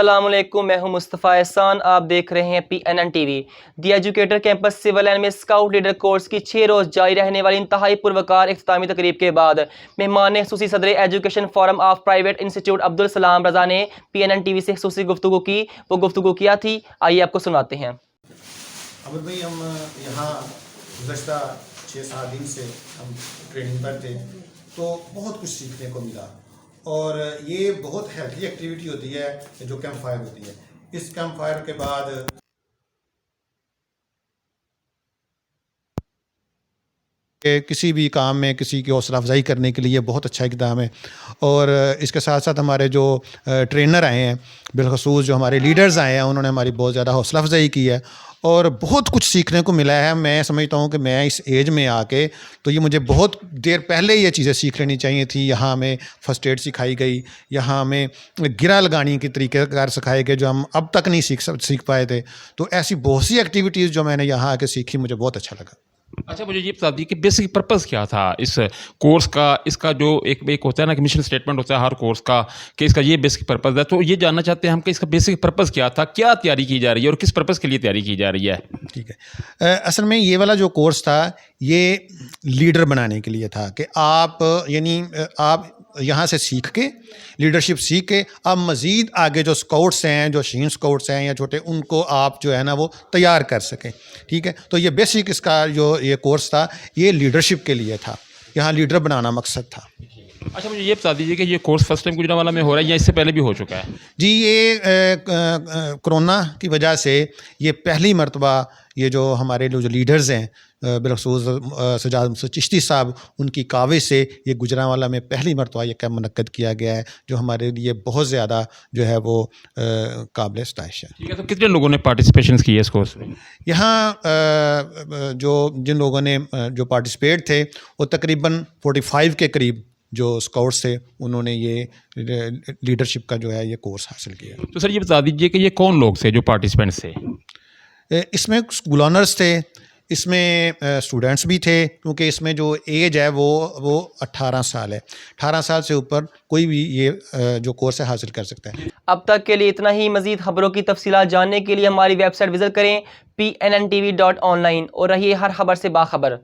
अस्सलामुअलैकुम, मैं हूं मुस्तफ़ा एहसान। आप देख रहे हैं PNN TV। दी एजुकेटर कैंपस सिविल लाइन में स्काउट लीडर कोर्स की 6 रोज़ जारी रहने वाली इंतहाई पुरवकार इख्तितामी तकरीब के बाद मेहमान खसूसी सदर education forum of private institute Abdul Salam रज़ा ने PNN TV से खसूसी गुफ्तगू की। वो गुफ्तगू किया थी, आइए आपको सुनाते हैं। अब भाई हम यहाँ गुज़श्ता 6-7 दिन से हम ट्रेनिंग पर थे, तो बहुत कुछ सीखने को मिला और ये बहुत हेल्थी एक्टिविटी होती है जो कैंप फायर होती है। इस कैंप फायर के बाद किसी भी काम में किसी की हौसला अफजाई करने के लिए बहुत अच्छा इक़दाम है। और इसके साथ साथ हमारे जो ट्रेनर आए हैं, बिलखसूस जो हमारे लीडर्स आए हैं, उन्होंने हमारी बहुत ज़्यादा हौसला अफजाई की है और बहुत कुछ सीखने को मिला है। मैं समझता हूँ कि मैं इस एज में आके तो ये मुझे बहुत देर पहले ये चीज़ें सीख लेनी चाहिए थी। यहाँ हमें फ़र्स्ट एड सिखाई गई, यहाँ हमें गिरा लगाने के तरीक़ेकार सिखाए गए जो हम अब तक नहीं सीख पाए थे। तो ऐसी बहुत सी एक्टिविटीज़ जो मैंने यहाँ आके सीखी, मुझे बहुत अच्छा लगा। अच्छा, मुझे ये बता दीजिए कि बेसिक पर्पस क्या था इस कोर्स का। इसका जो एक होता है ना कि मिशन स्टेटमेंट होता है हर कोर्स का, कि इसका ये बेसिक पर्पस है। तो ये जानना चाहते हैं हम कि इसका बेसिक पर्पस क्या था, क्या तैयारी की जा रही है और किस पर्पस के लिए तैयारी की जा रही है। ठीक है, असल में ये वाला जो कोर्स था ये लीडर बनाने के लिए था कि आप यानी आप यहाँ से सीख के लीडरशिप सीख के अब मज़ीद आगे जो स्काउट्स हैं, जो शीन स्काउट्स हैं या छोटे, उनको आप जो है ना वो तैयार कर सकें। ठीक है, तो ये बेसिक इसका जो ये कोर्स था ये लीडरशिप के लिए था, यहाँ लीडर बनाना मकसद था। अच्छा, मुझे ये बता दीजिए कि ये कोर्स फर्स्ट टाइम गुजरांवाला में हो रहा है या इससे पहले भी हो चुका है। जी, ये कोरोना की वजह से ये पहली मरतबा ये जो हमारे जो लीडर्स हैं, बिलखसूस सजाद चिश्ती साहब, उनकी काविश से ये गुजरांवाला में पहली मरतबा ये कैंप मुनक्कद किया गया है, जो हमारे लिए बहुत ज़्यादा जो है वो काबिल इस्ताइश है। ठीक है, तो कितने लोगों ने पार्टिसिपेशन की है इस कोर्स में? यहाँ जिन लोगों ने जो पार्टिसिपेट थे वो तकरीबन 45 के करीब जो स्काउट्स थे, उन्होंने ये लीडरशिप का जो है ये कोर्स हासिल किया। तो सर ये बता दीजिए कि ये कौन लोग थे जो पार्टिसिपेंट्स थे? इसमें स्कूल ऑनर्स थे, इसमें स्टूडेंट्स भी थे, क्योंकि इसमें जो एज है वो 18 साल है। 18 साल से ऊपर कोई भी ये जो कोर्स है हासिल कर सकता है। अब तक के लिए इतना ही। मज़ीद खबरों की तफसीलात जानने के लिए हमारी वेबसाइट विजिट करें PNNTV.online और रहिए हर खबर से बाखबर।